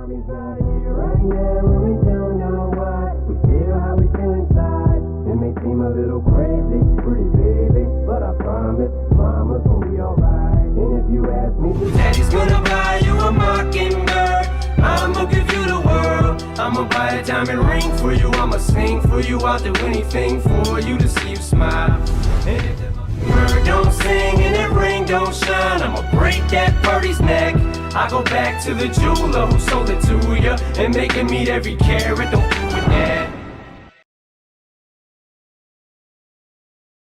Mommy's not here right now, and we don't know why. We feel how we feel inside. It may seem a little crazy, pretty baby, but I promise, mama's gonna be alright. And if you ask me, Daddy's gonna buy you a mockingbird. I'ma give you the world. I'ma buy a diamond ring for you. I'ma sing for you. I'll do anything for you to see you smile. And if the bird don't sing and that ring don't shine, I'ma break that birdie's neck. I go back to the jeweler who sold it to ya and make him meet every carat. Don't f with that.